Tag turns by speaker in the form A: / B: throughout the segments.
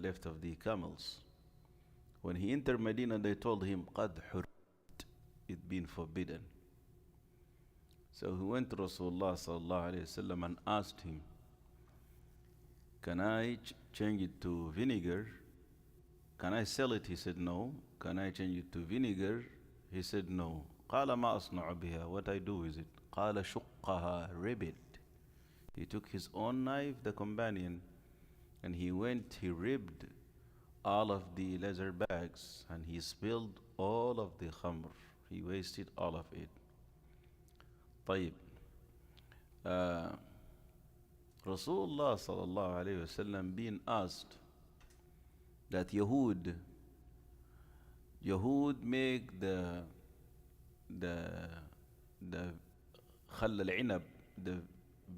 A: left of the camels. When he entered Medina, they told him, قَدْ حُرِّمْت, it's been forbidden. So he went to Rasulullah sallallahu alayhi wasallam and asked him, can I change it to vinegar? Can I sell it? He said, no. Can I change it to vinegar? He said, no. قال ما أصنع بها, what I do with it? قال شقها, rib it. He took his own knife, the companion, and he ribbed all of the leather bags, and he spilled all of the khamr. He wasted all of it. طيب. Rasulullah sallallahu alayhi wasallam being asked that Yahud make the khall al-inab, the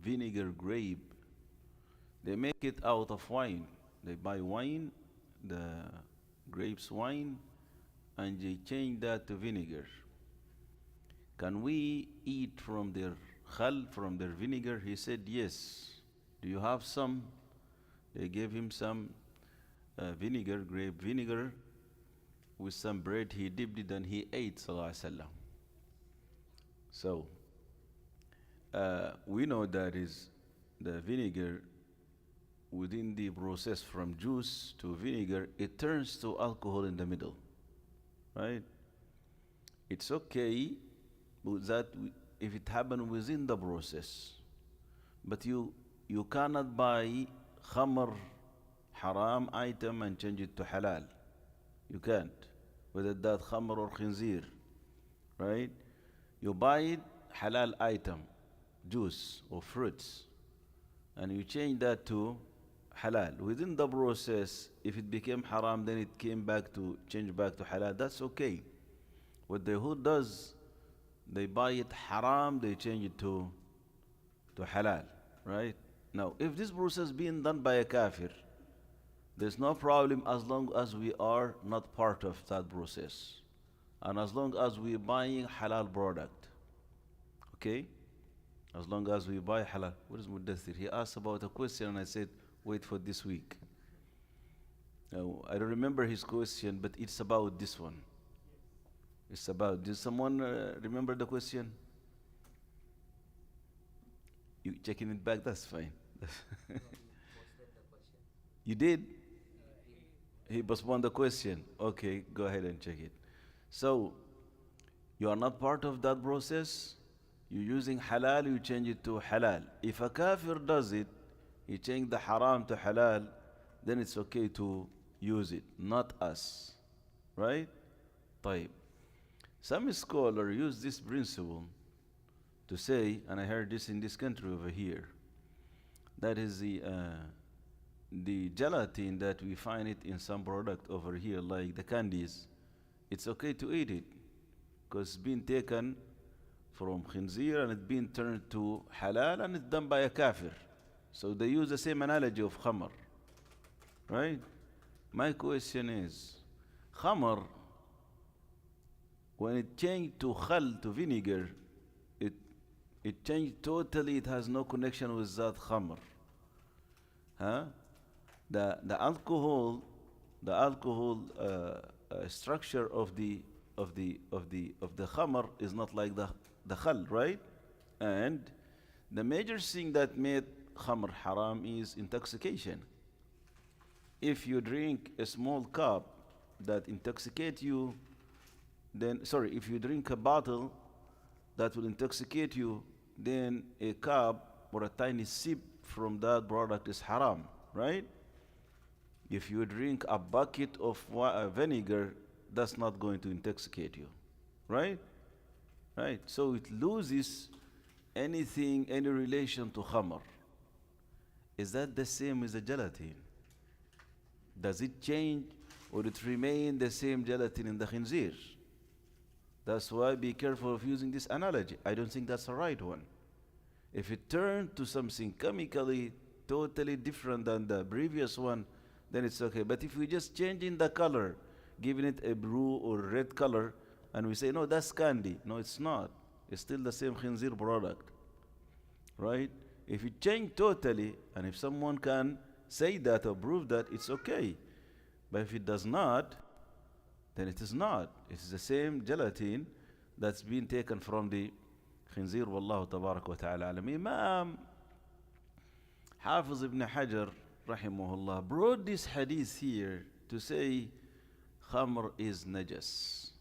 A: vinegar grape, they make it out of wine. They buy wine, the grapes wine, and they change that to vinegar. Can we eat from their khal, from their vinegar? He said, yes. Do you have some? They gave him some vinegar, grape vinegar, with some bread. He dipped it and he ate, sallallahu alaihi wasallam. So, we know that is the vinegar, within the process from juice to vinegar, it turns to alcohol in the middle, right? It's okay, but that if it happened within the process. But you cannot buy khamr, haram item, and change it to halal. You can't, whether that khamr or khinzir, right? You buy it, halal item, juice or fruits, and you change that to halal. Within the process, if it became haram, then it change back to halal. That's okay. What the Yahud does, they buy it haram, they change it to halal, right? Now, if this process is being done by a kafir, there's no problem as long as we are not part of that process, and as long as we're buying halal product, okay? As long as we buy halal. What is Muddathir? He asked about a question and I said, wait for this week. Now, I don't remember his question, but it's about this one. It's about, did someone remember the question? You checking it back? That's fine. You did? He postponed the question. Okay, go ahead and check it. So, you are not part of that process. You're using halal, you change it to halal. If a kafir does it, he changed the haram to halal, then it's okay to use it, not us. Right? طيب. Some scholars use this principle to say, and I heard this in this country over here, that is the gelatin that we find it in some product over here, like the candies. It's okay to eat it because it's been taken from khinzir and it's been turned to halal and it's done by a kafir. So they use the same analogy of khamr, right? My question is, khamr, when it changed to khal, to vinegar, it changed totally, it has no connection with that khamr. Huh? The alcohol structure of the khamr is not like the khal, right? And the major thing that made khamr haram is intoxication. If you drink a small cup that intoxicate you, then, sorry, if you drink a bottle that will intoxicate you, then a cup or a tiny sip from that product is haram, right? If you drink a bucket of vinegar, that's not going to intoxicate you, right? Right, so it loses any relation to khamr. Is that the same with the gelatin? Does it change or it remain the same gelatin in the khinzir? That's why be careful of using this analogy. I don't think that's the right one. If it turned to something chemically totally different than the previous one, then it's okay. But if we just changing the color, giving it a blue or red color, and we say, no, that's candy. No, it's not. It's still the same khinzir product, right? If it changed totally, and if someone can say that or prove that, it's okay. But if it does not, then it is not. It is the same gelatin that's been taken from the khinzir. Wallahu tabarak wa ta'ala alam. Imam Hafiz ibn Hajar rahimahullah brought this hadith here to say khamr is najas.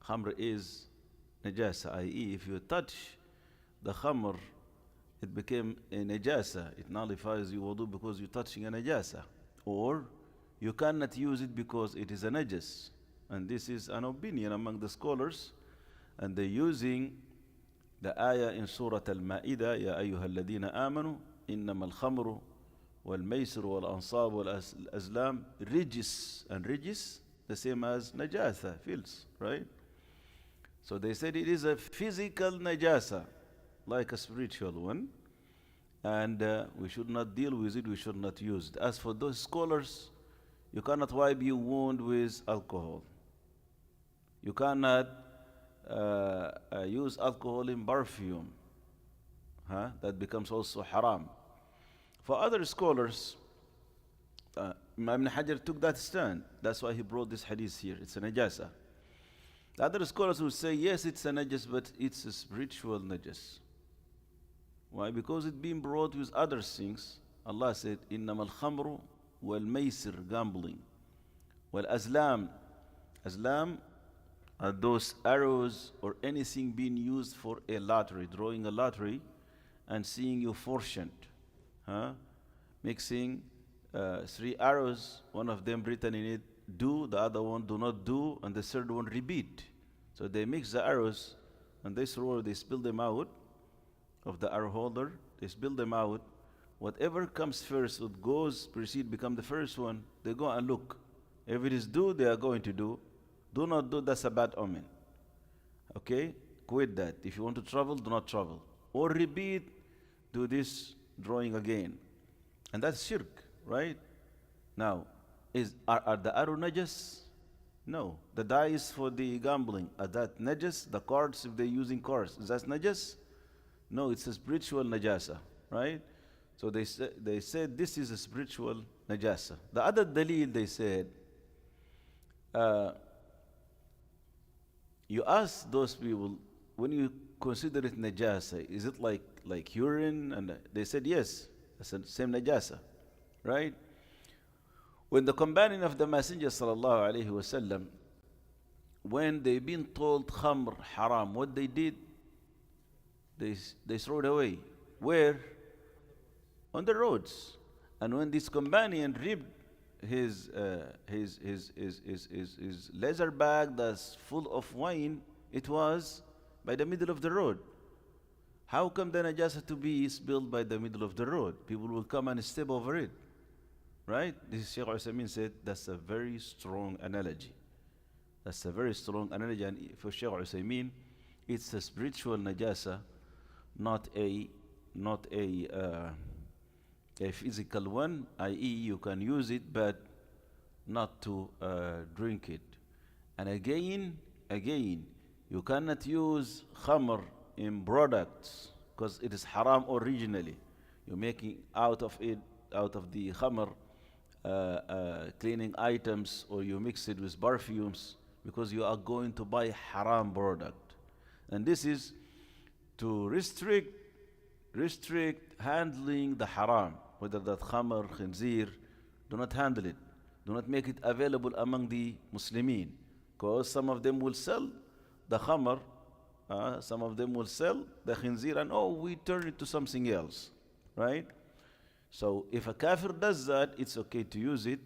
A: Khamr is najasa, i.e. if you touch the khamr, it became a najasa. It nullifies your wudu because you're touching a najasa. Or you cannot use it because it is a najas. And this is an opinion among the scholars. And they're using the ayah in Surah Al-Ma'idah, يَا أَيُّهَا الَّذِينَ آمَنُوا إِنَّمَا الْخَمْرُ وَالْمَيْسِرُ وَالْأَنصَابُ وَالْأَزْلَامُ rijis. And rijis, the same as najasa, filth, right? So they said it is a physical najasa, like a spiritual one. And we should not deal with it, we should not use it. As for those scholars, you cannot wipe your wound with alcohol. You cannot use alcohol in perfume. That becomes also haram. For other scholars, Imam Ibn Hajar took that stand. That's why he brought this hadith here. It's a najasa. The other scholars will say, yes, it's a najas, but it's a spiritual najas. Why? Because it's being brought with other things. Allah said, إِنَّمَا الْخَمْرُ وَالْمَيْسِرُ gambling. وَالْأَزْلَامُ Azlam are those arrows or anything being used for a lottery, drawing a lottery and seeing your fortune. Mixing 3 arrows, one of them written in it, do, the other one do not do, and the third one repeat. So they mix the arrows and they spill them out of the arrow holder, they spill them out. Whatever comes first, what goes, proceed, become the first one, they go and look. If it is do, they are going to do. Do not do, that's a bad omen. Okay? Quit that. If you want to travel, do not travel. Or repeat, do this drawing again. And that's shirk, right? Now, are the arrow najas? No. The dice for the gambling, are that najas? The cards, if they're using cards, is that najas? No, it's a spiritual najasa, right? So they said this is a spiritual najasa. The other dalil, they said, you ask those people, when you consider it najasa, is it like urine? And they said yes, it's the same najasa, right? When the companion of the Messenger sallallahu alaihi wasallam, when they been told khamr haram, what they did? They throw it away. Where? On the roads. And when this companion ripped his leather bag that's full of wine, it was by the middle of the road. How come the najasa to be spilled by the middle of the road? People will come and step over it. Right? This is Sheikh Uthaymeen said that's a very strong analogy. That's a very strong analogy. And for Sheikh Uthaymeen, it's a spiritual najasa, not a physical one, i.e. you can use it but not to drink it. And again, you cannot use khamr in products because it is haram originally. You're making out of the khamr cleaning items, or you mix it with perfumes because you are going to buy haram product. And this is to restrict handling the haram, whether that khamr, khinzir, do not handle it. Do not make it available among the Muslimin, because some of them will sell the khamr, some of them will sell the khinzir, and we turn it to something else, right? So if a kafir does that, it's okay to use it,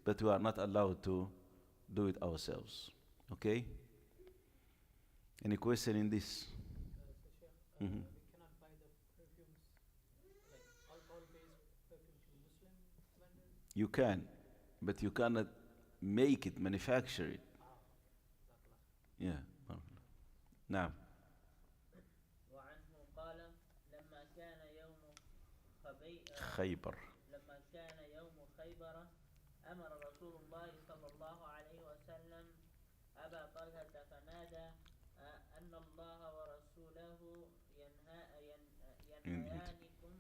A: but we are not allowed to do it ourselves. Okay? Any question in this?
B: We cannot buy the perfumes, like alcohol-based perfumes from Muslim vendors?
A: You can, but you cannot make it, manufacture it. Yeah. Now.
C: وعنه قال لما كان يوم
A: خيبر أمر رسول الله صلى الله عليه وسلم أبا طلحة فنادى أن الله ورسوله ينهيانكم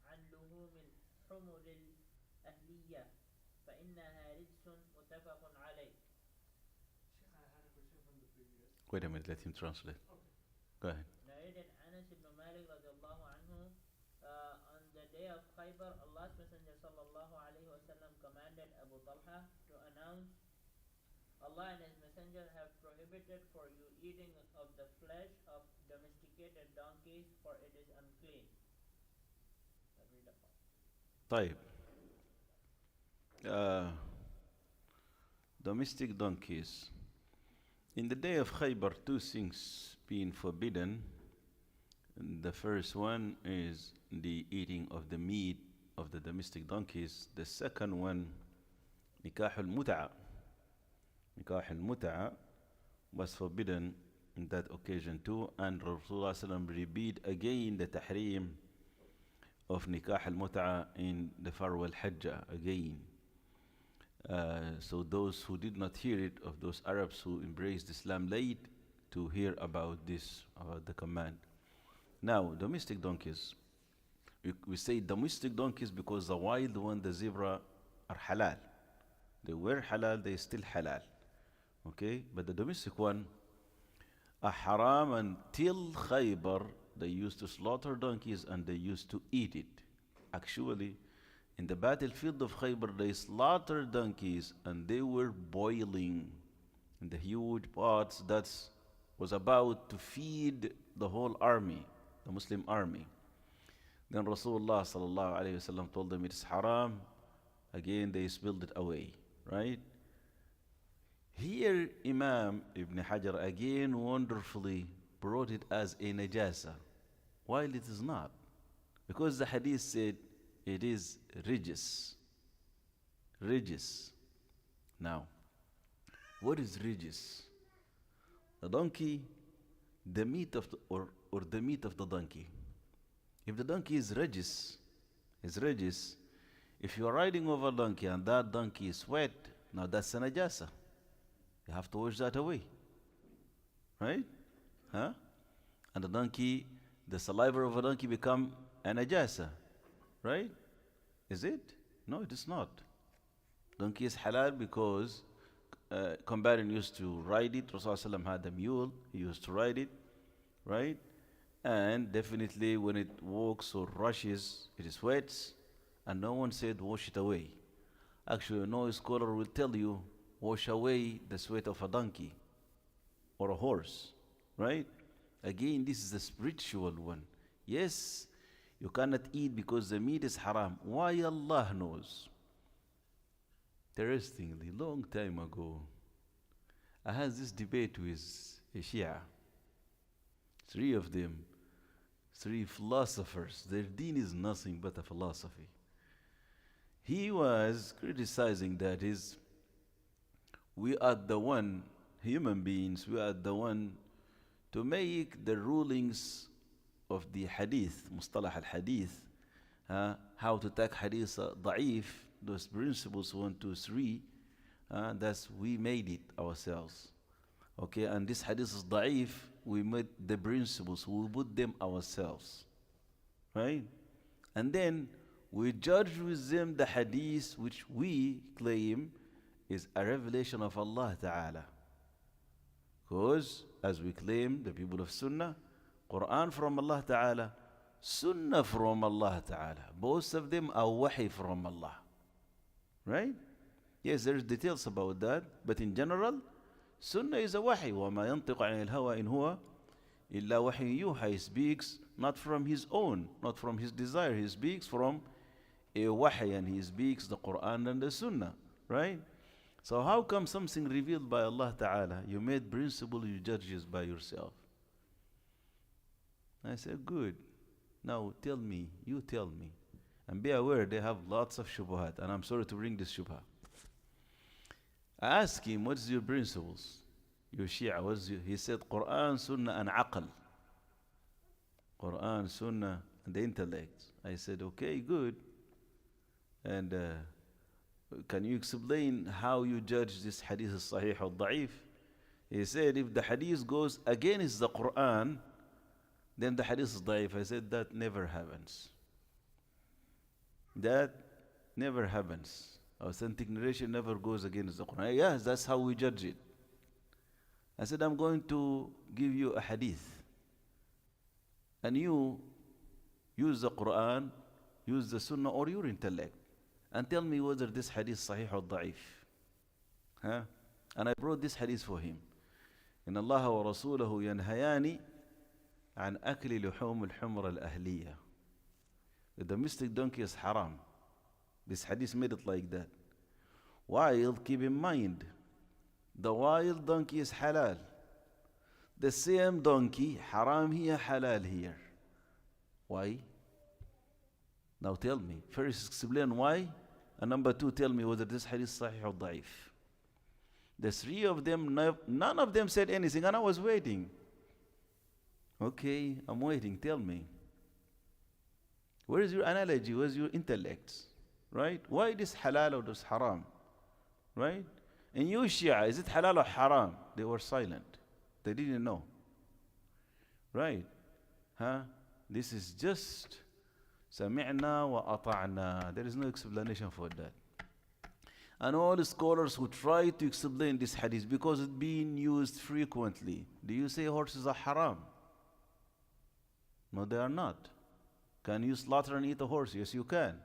A: عن لحوم الحمر الأهلية فإنها رجس
C: متفق عليه.
B: Sheikh, I had a question from the previous.
A: Wait a minute, let him translate. Go ahead.
C: Narrated Anas ibn Malik radiallahu anhu, on the day of Khaybar, Allah's Messenger sallallahu alaihi wasallam commanded Abu Talha to announce, Allah and His Messenger have prohibited for you eating of the flesh of domesticated donkeys, for it is unclean. Read the part.
A: طيب. Domestic donkeys. In the day of Khaybar, two things being forbidden. The first one is the eating of the meat of the domestic donkeys. The second one, nikah al-mut'a. Nikah al-mut'a was forbidden in that occasion too, and Rasulullah sallam repeated again the tahrim of nikah al-mut'a in the farewell hajjah again. So those who did not hear it, of those Arabs who embraced Islam late, to hear about this, about the command. Now, domestic donkeys. We say domestic donkeys because the wild one, the zebra, are halal. They were halal, they still halal. Okay? But the domestic one are haram until Khaybar. They used to slaughter donkeys and they used to eat it. Actually, in the battlefield of Khaybar, they slaughtered donkeys and they were boiling in the huge pots that was about to feed the whole army, the Muslim army. Then Rasulullah sallallahu alayhi wasallam told them it's haram. Again, they spilled it away, right? Here, Imam Ibn Hajar again wonderfully brought it as a najasa, while it is not. Because the hadith said it is rijis. Rijis. Now, what is rijis? The donkey, the meat of the, or the meat of the donkey. If the donkey is rijis, if you are riding over a donkey and that donkey is wet, now that's a najasa. You have to wash that away. Right? Huh? And the donkey, the saliva of a donkey become a najasa. Right? Is it? No, it is not. Donkey is halal because companion used to ride it. Rasulullah had a mule. He used to ride it. Right? And definitely when it walks or rushes, it is wet. And no one said wash it away. Actually, no scholar will tell you wash away the sweat of a donkey or a horse. Right? Again, this is the spiritual one. Yes, you cannot eat because the meat is haram. Why? Allah knows. Interestingly, long time ago, I had this debate with a Shia. Three of them, three philosophers. Their deen is nothing but a philosophy. He was criticizing that we are the one, human beings, we are the one to make the rulings of the hadith, mustalah al-hadith, how to take hadith da'if, those principles 1, 2, 3, that's we made it ourselves. Okay, and this hadith is da'if, we made the principles, we put them ourselves. Right? And then we judge with them the hadith which we claim is a revelation of Allah Ta'ala. Because, as we claim, the people of Sunnah, Quran from Allah Ta'ala, Sunnah from Allah Ta'ala. Both of them are wahi from Allah. Right? Yes, there's details about that, but in general, Sunnah is a wahi. وَمَا يَنطِقُ عَنِ الْهَوَىٰ إِنْ هُوَ إِلَّا وَحْيٌ يُوحَىٰ. He speaks not from his own, not from his desire. He speaks from a wahi, and he speaks the Quran and the Sunnah. Right? So how come something revealed by Allah Ta'ala, you made principle, you judge it by yourself? I said, good. Now tell me, you tell me. And be aware they have lots of shubuhat, and I'm sorry to bring this shubha. I asked him, what's your principles? Your Shia, he said, Quran, Sunnah, and Aql. Quran, Sunnah, and the intellect. I said, okay, good. And can you explain how you judge this hadith sahih or da'if? He said, if the hadith goes against the Quran, then the hadith is da'if. I said, that never happens. That never happens. Authentic narration never goes against the Quran. Yes, that's how we judge it. I said, I'm going to give you a hadith. And you use the Quran, use the Sunnah or your intellect. And tell me whether this hadith is sahih or da'if. Huh? And I brought this hadith for him. إن الله ورسوله ينهيان عن أكل لحوم الحمر الأهلية. The domestic donkey is haram. This hadith made it like that. Wild, keep in mind, the wild donkey is halal. The same donkey, haram here, halal here. Why? Now tell me. First explain why, and number two, tell me whether this hadith is sahih or da'if. The three of them, none of them said anything, and I was waiting. Okay, I'm waiting. Tell me. Where is your analogy? Where is your intellect? Right? Why this halal or this haram? Right? And you Shia, is it halal or haram? They were silent. They didn't know. Right? Huh? This is just سمعنا وأطعنا. There is no explanation for that. And all the scholars who try to explain this hadith, because it's being used frequently, do you say horses are haram? No, they are not. Can you slaughter and eat a horse? Yes, you can.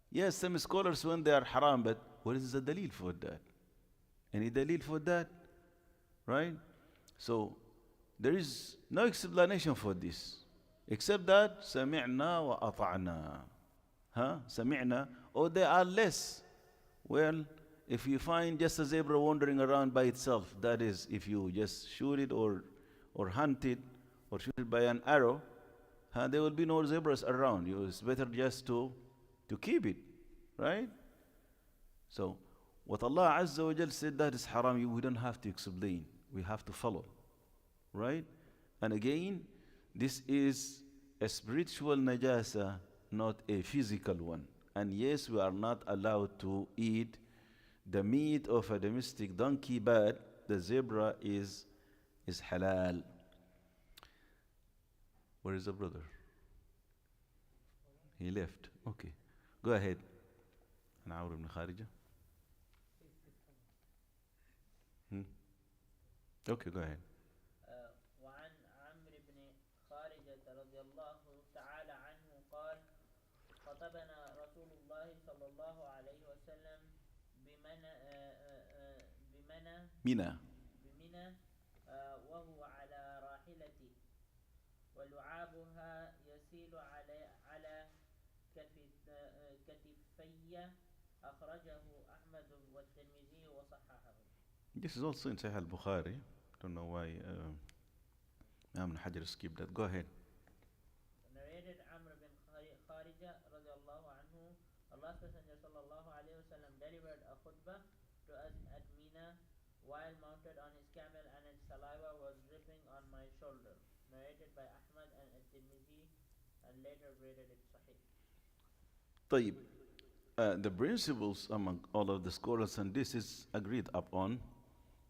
A: Yes, some scholars when they are haram, but what is the dalil for that? Any dalil for that? Right? So, there is no explanation for this. Except that, سمعنا وأطعنا. Huh? سمعنا. Or they are less. Well, if you find just a zebra wandering around by itself, that is, if you just shoot it or hunt it or shoot it by an arrow, there will be no zebras around. It's better just to keep it, right? So, what Allah Azza wa Jal said that is haram, we don't have to explain. We have to follow, right? And again, this is a spiritual najasa, not a physical one. And yes, we are not allowed to eat the meat of a domestic donkey, but the zebra is halal. Where is the brother? He left. Okay. Go ahead. أنا عمرو بن خارجة. Okay, go ahead.
C: وعن عمرو بن خارجة رضي الله تعالى عنه قال خطبنا رسول الله صلى الله عليه وسلم بمنى وهو على راحلته ولعابها يسيل على كتفي أخرجه أحمد والترمذي وصححه.
A: This is also in Sahih al-Bukhari. Don't know why Imam Hajar skipped that. Go ahead.
C: Narrated Amr bin Kharija radiallahu anhu, Allah's Messenger sallallahu alayhi wa sallam delivered a khutbah to us at Mina while mounted on his camel, and its saliva was dripping on my shoulder. Narrated by Ahmad and at-Tirmidhi, and later graded it Sahih.
A: طيب. The principles among all of the scholars, and this is agreed upon,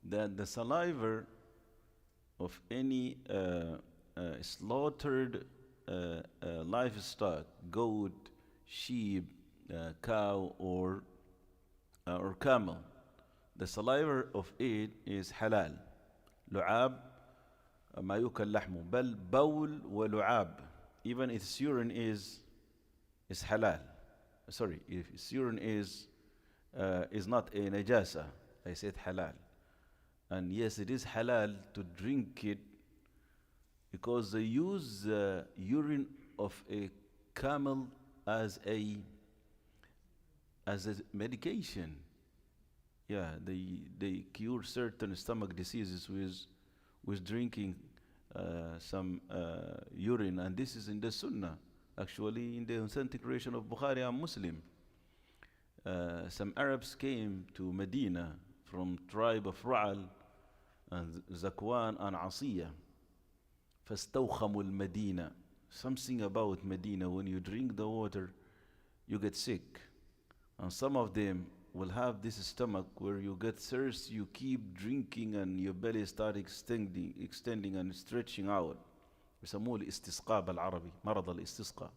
A: that the saliva of any slaughtered livestock, goat, sheep, cow, or camel, the saliva of it is halal. لعاب ما يؤكل لحمه بل بول ولعاب. Even its urine is halal. Sorry, if its urine is not a najasa, I said halal. And yes, it is halal to drink it because they use the urine of a camel as a medication. Yeah, they cure certain stomach diseases with drinking some urine, and this is in the Sunnah. Actually, in the authentic narration of Bukhari and Muslim, some Arabs came to Medina from tribe of Ra'al and Zakwan and Asiya. فَاسْتَوْخَمُوا الْمَدِينَةِ. Something about Medina, when you drink the water, you get sick. And some of them will have this stomach where you get thirst, you keep drinking and your belly start extending and stretching out. بيسموه الاستسقاء بالعربي، مرض الاستسقاء.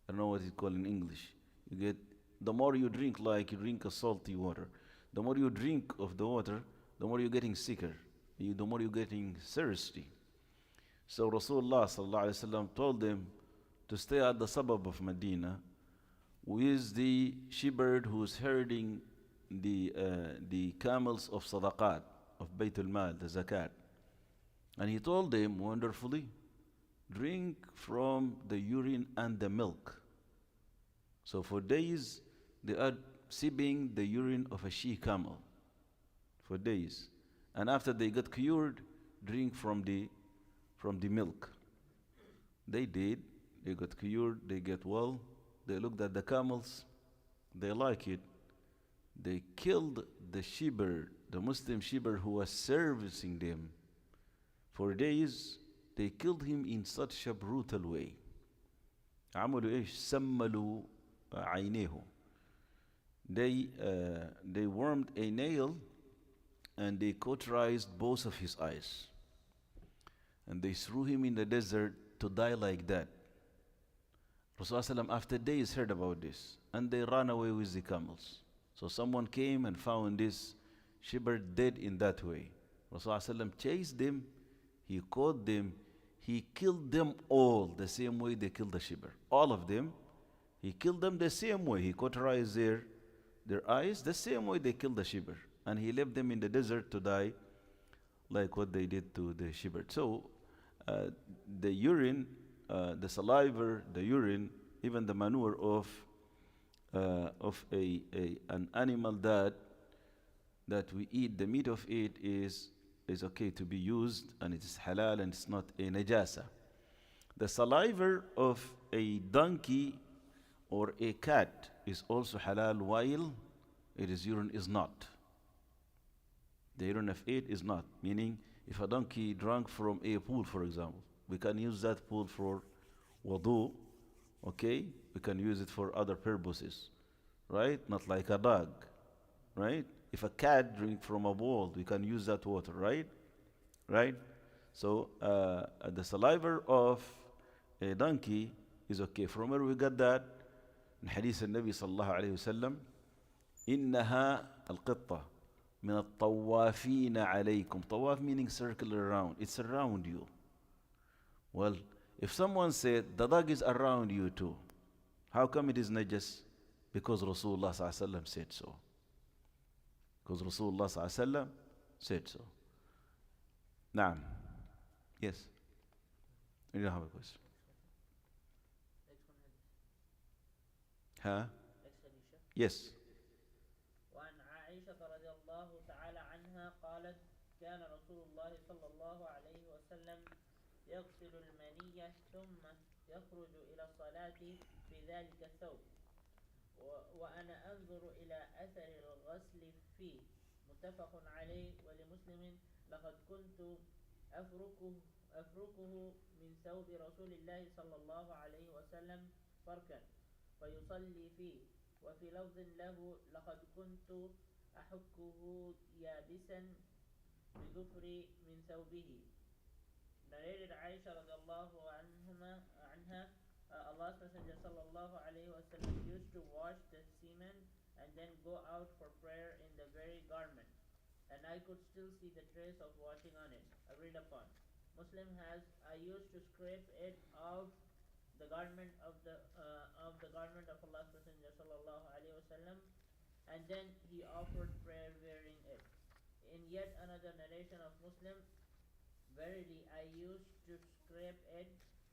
A: I don't know what it's called in English. You get the more you drink, like you drink a salty water, the more you drink of the water, the more you're getting sicker, the more you're getting thirsty. So Rasulullah sallallahu alaihi wasallam told them to stay at the suburb of Medina with the shepherd who's herding the camels of sadaqat, of Baytul Mal, the zakat. And he told them wonderfully, drink from the urine and the milk. So for days they are sipping the urine of a she camel for days. And after they got cured, drink from the milk. They did, they got cured, they get well, they looked at the camels, they like it. They killed the shepherd, the Muslim shepherd who was servicing them. For days, they killed him in such a brutal way. عملوا إيش؟ سملوا عينيه. They wormed a nail and they cauterized both of his eyes. And they threw him in the desert to die like that. Rasulullah after days heard about this and they ran away with the camels. So someone came and found this shepherd dead in that way. Rasulullah chased them, he caught them, he killed them all the same way they killed the shepherd. All of them, he killed them the same way. He cauterized their eyes the same way they killed the shepherd. And he left them in the desert to die like what they did to the shepherd. So the urine, the saliva, the urine, even the manure of an animal that we eat, the meat of it is okay to be used, and it is halal and it's not a najasa. The saliva of a donkey or a cat is also halal while its urine is not. The urine of it is not. Meaning, if a donkey drank from a pool, for example, we can use that pool for wudu, okay? We can use it for other purposes, right? Not like a dog, right? If a cat drink from a bowl, we can use that water, right? Right? So the saliva of a donkey is okay. From where we got that? In hadith al-Nabi sallallahu alayhi wa sallam, إنها القطة من الطوافين عليكم. طواف meaning circle around. It's around you. Well, if someone said the dog is around you too, how come it is najas? Because Rasulullah sallallahu alayhi wa sallam said so. Because Rasulullah sallallahu alayhi wa sallam said so. Naam. Yes. You don't have a question. Huh? Yes.
C: وعن عائشة رضي الله تعالى عنها قالت كان رسول الله صلى الله عليه وسلم يغسل المنية ثم يخرج إلى الصلاة في ذلك الثوب وأنا أنظر إلى أثر الغسل فيه متفق عليه ولمسلم لقد كنت أفركه من ثوب رسول الله صلى الله عليه وسلم فركا فيصلي فيه وفي لفظ له لقد كنت أحكه يابسا بظفري من ثوبه. Narrated Aisha radiallahu anha, Allah's Messenger sallallahu alayhi wa sallam used to wash the semen and then go out for prayer in the very garment, and I could still see the trace of washing on it. Agreed upon. Muslim has, I used to scrape it off the garment of garment of Allah's Messenger sallallahu alayhi wa sallam, and then he offered prayer wearing it. In yet another narration of Muslim, verily I used to scrape it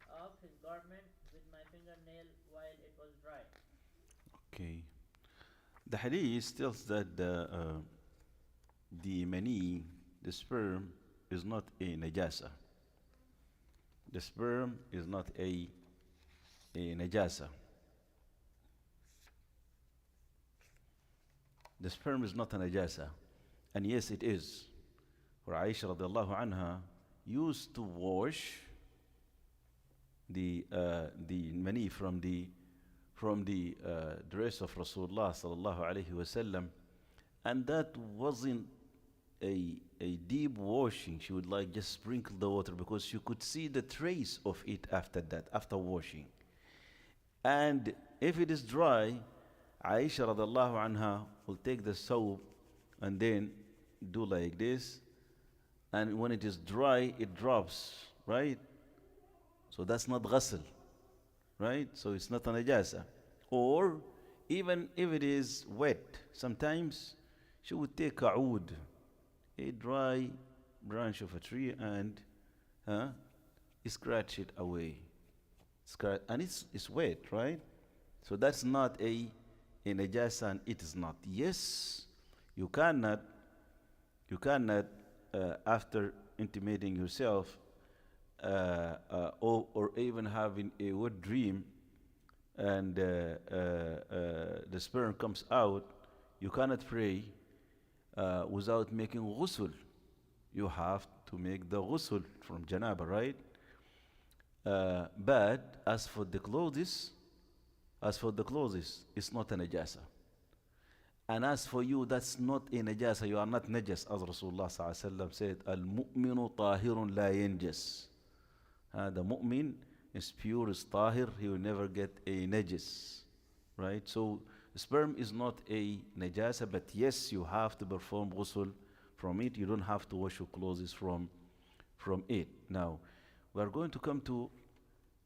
C: off his garment with my fingernail while it was dry.
A: Okay. The hadith tells that the mani, the sperm, is not a najasa. The sperm is not a najasa. The sperm is not a najasa. And yes, it is. For Aisha radiallahu anha used to wash the mani from the dress of Rasulullah sallallahu alaihi wasallam, and that wasn't a deep washing. She would like just sprinkle the water because she could see the trace of it after that, after washing. And if it is dry, Aisha radiallahu anha will take the soap and then do like this, and when it is dry, it drops, right? So that's not ghusl, right? So it's not a najasa. Or even if it is wet, sometimes she would take a oud, a dry branch of a tree, and huh, scratch it away. And it's wet, right? So that's not a najasa, and it is not. Yes, you cannot, after intimating yourself, or even having a wet dream, and the sperm comes out, you cannot pray without making ghusl. You have to make the ghusl from janaba, right? But as for the clothes, it's not a najasa. And as for you, that's not a najasa. You are not najas, as Rasulullah sallallahu alaihi wasallam said, "Al-mu'minu tahirun la yanjas." The mu'min is pure, is tahir. He will never get a najis, right? So sperm is not a najasa, but yes, you have to perform ghusl from it. You don't have to wash your clothes from it. Now, we are going to come to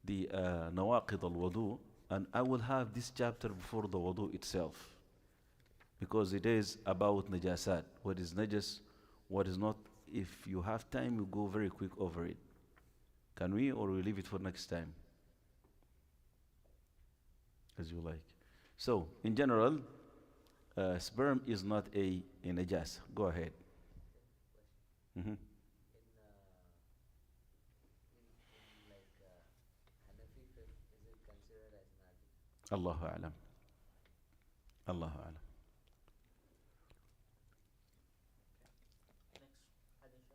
A: the nawaqid al-wudu, and I will have this chapter before the wudu itself, because it is about najasat. What is najas, what is not. If you have time, you go very quick over it. Can we, or we leave it for next time? As you like. So, in general, sperm is not a najas. Go ahead. Mhm. Allahu a'lam. Allahu a'lam.
C: Next hadith.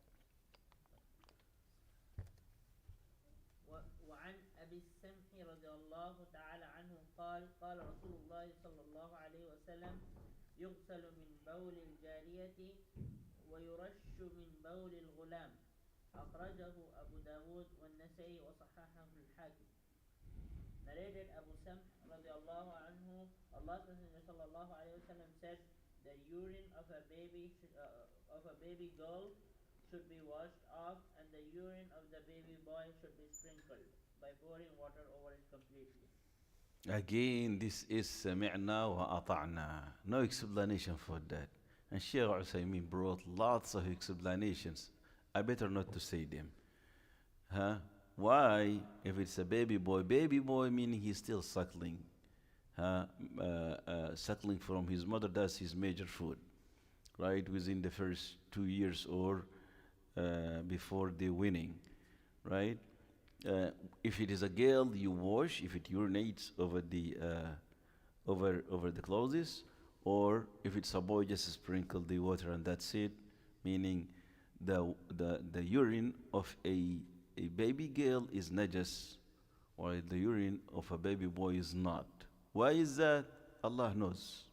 C: وعن أبي السمح رضي الله تعالى عنه قال قال رسول الله صلى الله عليه وسلم يغسل من بول الجارية ويرش من بول الغلام أخرجه أبو داود والنسائي وصححه الحاكم. Narrated Abu Samh radiallahu anhu, Allah's Messenger sallallahu alayhi wasallam said, the urine of a baby girl should be washed off, and the urine of the baby boy should be sprinkled by pouring water over it completely.
A: Again, this is سمعنا وأطعنا. No explanation for that. And Sheikh Usaymin brought lots of explanations. I better not to say them. Huh? Why? If it's a baby boy meaning he's still suckling. Suckling from his mother, that's his major food, right? Within the first 2 years or before the weaning, right? If it is a girl, you wash. If it urinates over the over the clothes, or if it's a boy, just sprinkle the water and that's it. Meaning, the urine of a baby girl is najas, while the urine of a baby boy is not. Why is that? Allah knows.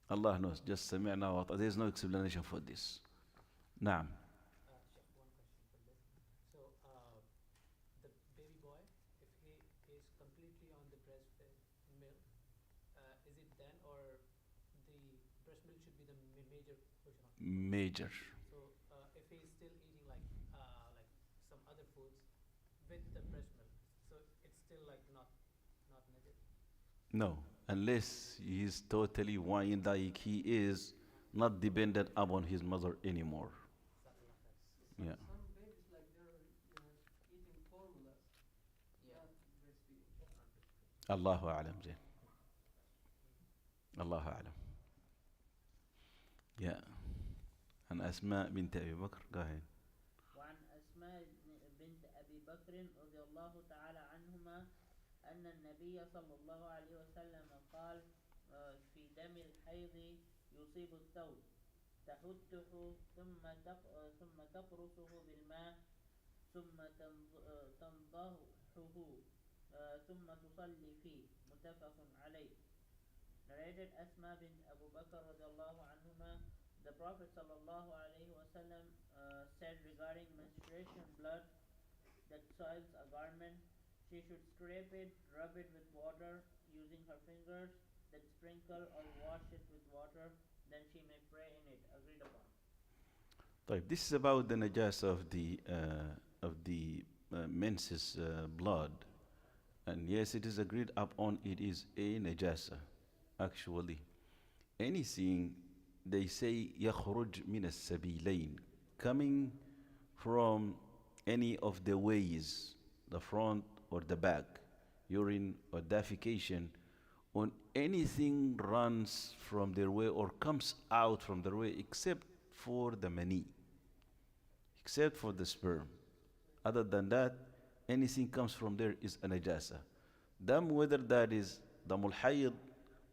A: Allah knows. Just سمعنا وأطعنا. There is no explanation for this. Naam.
B: Sheikh, one question for this. So, the baby boy, if he is completely on the breastfed milk, is it then, or the breast milk should be the major portion of it?
A: Major.
B: So, if he is still eating like some other foods with the breast milk, so it's still like not najis.
A: No, unless he is totally wine like he is not dependent upon his mother anymore. Yeah.
D: Some babies, like they're eating formulas, not breastfeeding.
A: Allahu a'lam, Zain. Allahu a'lam. Yeah. And Asma bint Abi Bakr, go ahead.
C: وعن أسماء بنت أبي بكر رضي الله تعالى عنهما أن النبي صلى الله عليه وسلم قال في دم الحيض يصيب الثوب تحته ثم تقرصه بالماء ثم تنضحه ثم تصلي فيه متفق عليه. Narrated Asma bint Abu Bakr radiallahu anhuma, the Prophet sallallahu alayhi wasallam said regarding menstruation blood that soils a garment, she should scrape it, rub it with water using her fingers, that sprinkle or wash it with water, then she may pray in it. Agreed upon.
A: طيب, this is about the najasa of the menses blood, and yes, it is agreed upon. It is a najasa, actually. Anything they say يخرج من السبيلين, coming from any of the ways, the front or the back, urine or defecation, on anything runs from their way or comes out from their way except for the mani, except for the sperm. Other than that, anything comes from there is a najasa. Dam, whether that is damul hayd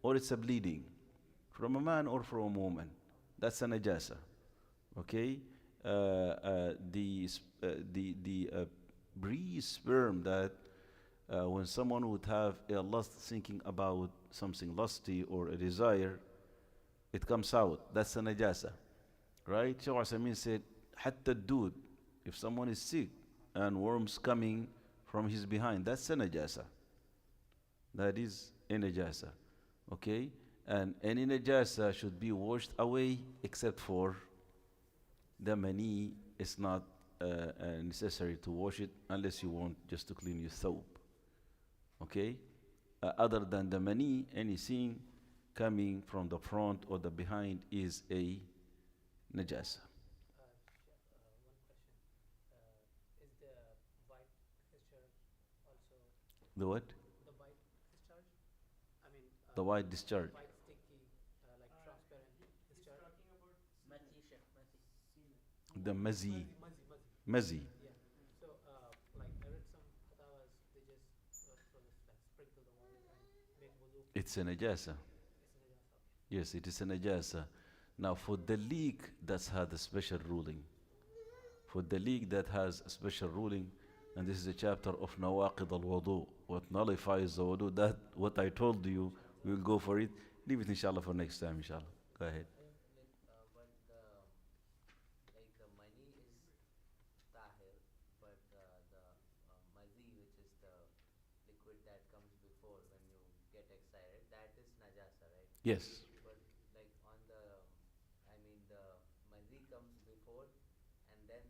A: or it's a bleeding from a man or from a woman, that's a najasa. Okay? The breeze sperm that when someone would have a lust thinking about something lusty or a desire, it comes out. That's a najasa. Right? Shaykh Usaymin said, Hatta dude, if someone is sick and worms coming from his behind, that's a najasa. That is a najasa. Okay? And any najasa should be washed away except for the mani. Is not necessary to wash it unless you want just to clean your thobe. Okay? Other than the mani, anything coming from the front or the behind is a najasa.
B: Chef, one question. Is the white discharge also
A: The what?
B: the white discharge? I mean,
A: The white discharge.
B: white sticky, like transparent discharge.
C: Mati, Sheikh, Mati.
A: The mazi.
B: Muzzy.
A: Mazi.
B: Yeah. So, like I read some fatwas, they just throw this, like sprinkle the water and make wudu.
A: It's a najasa.
B: It's an najasa.
A: Yes, it is a najasa. Now, for the leak, that's had a special ruling. For the leak that has a special ruling, and this is a chapter of Nawaqid al Wudu, what nullifies the wudu, that what I told you, we'll go for it. Leave it inshallah for next time, inshallah. Go ahead.
E: But the money is tahir, but the mazi, which is the liquid that comes before when you get excited, that is najasa, right?
A: Yes.
E: But like on the, I mean the mazi comes before, and then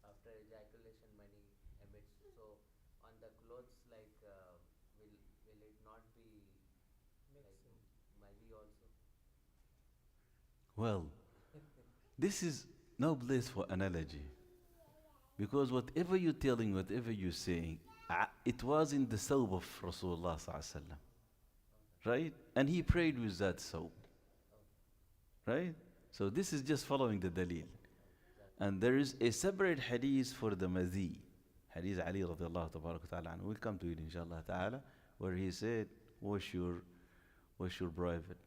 E: after ejaculation money emits. So on the clothes, like will it not be like
B: Mixing.
E: mazi also?
A: Well, this is no place for analogy. Because whatever you're telling, whatever you're saying, it was in the thawb of Rasulullah sallallahu alaihi wasallam, right? And he prayed with that thawb, right? So this is just following the dalil. And there is a separate hadith for the madhi, hadith Ali radiallahu ta'ala anhu. We'll come to it inshallah ta'ala, where he said, wash your private.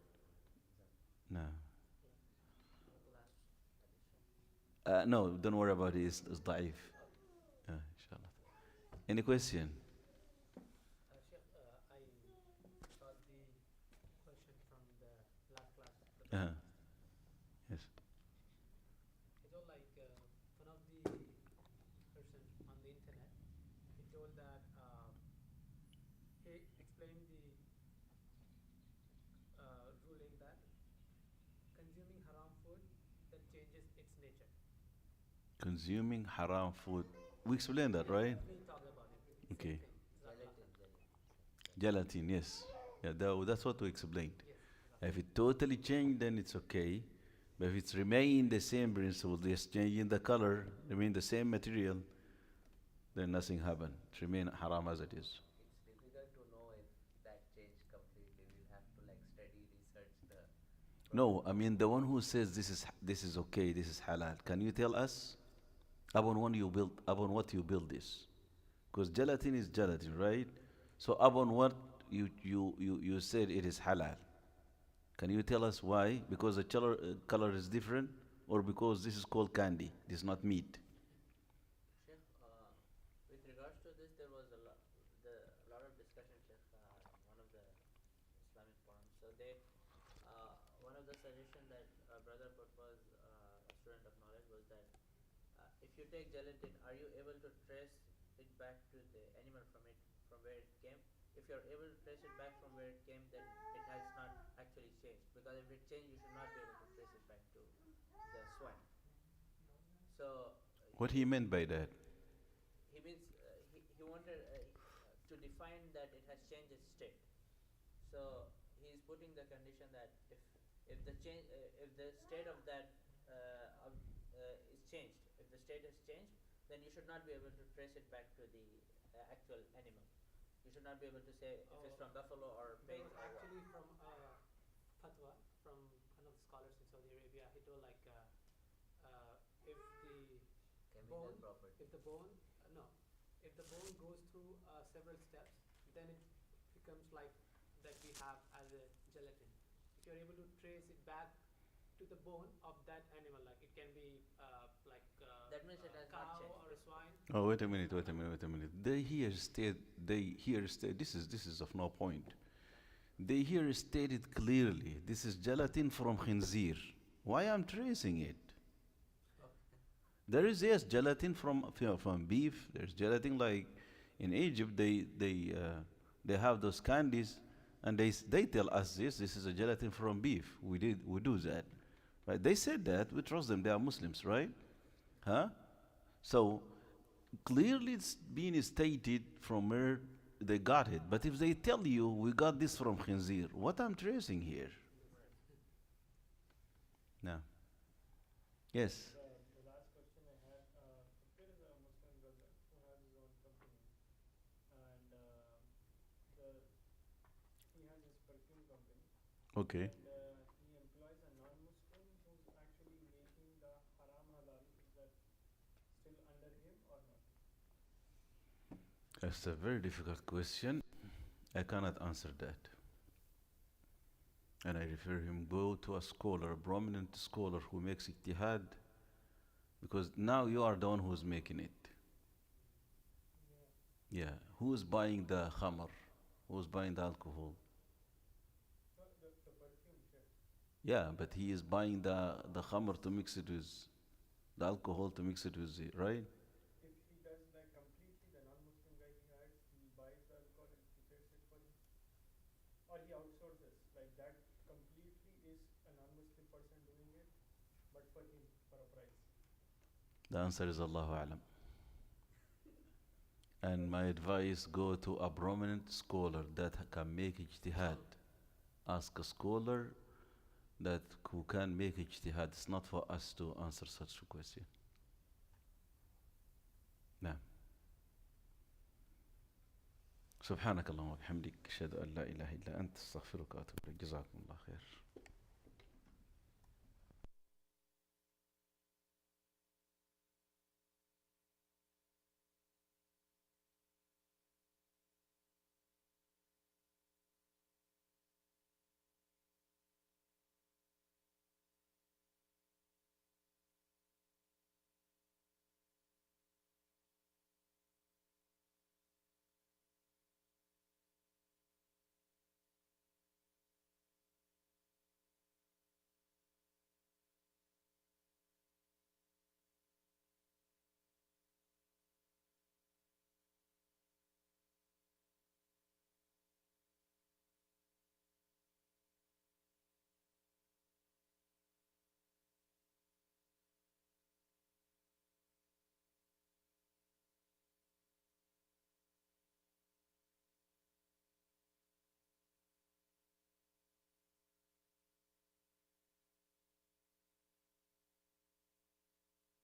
A: No. No, don't worry about it. It's da'if. Inshallah. Any question?
B: Chef, I got the question from the last class.
A: Uh-huh. Yes.
B: He told like one of the person on the internet. He told that he explained the ruling that consuming haram food that changes its nature.
A: Consuming haram food. We explained that, right?
B: We talked about it.
A: Okay.
B: Same thing. Za'afran.
A: Gelatin, yes. Yeah, that's what we explained.
B: Yes.
A: If it totally changed, then it's okay. But if it's remain the same principle, just changing the color, remain the same material, then nothing happened. It remain haram as it is.
E: It's difficult to know if that changed completely. We'll have to like study, research the.
A: No, I mean the one who says this is okay, this is halal. Can you tell us upon what you build this? Because gelatin is gelatin, right? So upon what you said it is halal. Can you tell us why? Because the color is different, or because this is called candy? This is not meat.
C: Sheikh, with regards to this, there was a lot of discussion, Sheikh, in one of the Islamic forums. So one of the suggestion that a brother put was a student of knowledge was that if you take gelatin, are you able to trace it back to the animal from where it came? if you're able to trace it back from where it came, then it has not actually changed. Because if it changed, you should not be able to trace it back to the swine. So
A: What he meant by that?
C: he means he wanted to define that it has changed its state. So he is putting the condition that if the change if the state of that is changed, if the state has changed, then you should not be able to trace it back to the actual animal. You should not be able to say if it's from buffalo or
B: There
C: pig
B: was
C: or what.
B: actually from fatwa from one of the scholars in Saudi Arabia. He told like if the
E: Chemical
B: bone,
E: property.
B: if the bone, no, if the bone goes through several steps, then it becomes like that we have as a gelatin. If you're able to trace it back to the bone of that animal, like it can be
C: That means it has not
B: cow
C: changed.
B: or a swine.
A: Oh, wait a minute, wait a minute, wait a minute. They here state, this is of no point. They here stated clearly, this is gelatin from khinzir. Why I'm tracing it? There is, yes, gelatin from beef. There's gelatin like in Egypt, they have those candies, and they tell us this is a gelatin from beef. We do that, right? They said that. We trust them. They are Muslims, right? Huh? So clearly it's being stated from where they got it. But if they tell you we got this from khinzir, what I'm tracing here? No. Yes.
F: The last question I had, there is a Muslim brother who has his own company, and he has his perfume company,
A: Okay.
F: and he employs a non-Muslim who's actually making the haram halal. Is that still under him or not?
A: That's a very difficult question. I cannot answer that. And I refer him go to a scholar, a prominent scholar who makes ijtihad, because now you are the one who's making it. Yeah. Who's buying the khamr? Who's buying the alcohol?
F: The perfume, Sheikh.
A: Yeah, but he is buying the khamr to mix it with the alcohol to mix it with it, right?
F: If he does like completely, the non-Muslim guy he hires, he buys the alcohol and prepares it for him, or he outsources, like that completely is a non-Muslim person doing it, but for him, for a price.
A: The answer is Allahu Alam. And my advice, go to a prominent scholar that can make ijtihad. Ask a scholar who can make ijtihad. It's not for us to answer such a question. نعم. سبحانك اللهم وبحمدك أشهد أن لا إله إلا أنت أستغفرك وأتوب إليك جزاكم الله خير.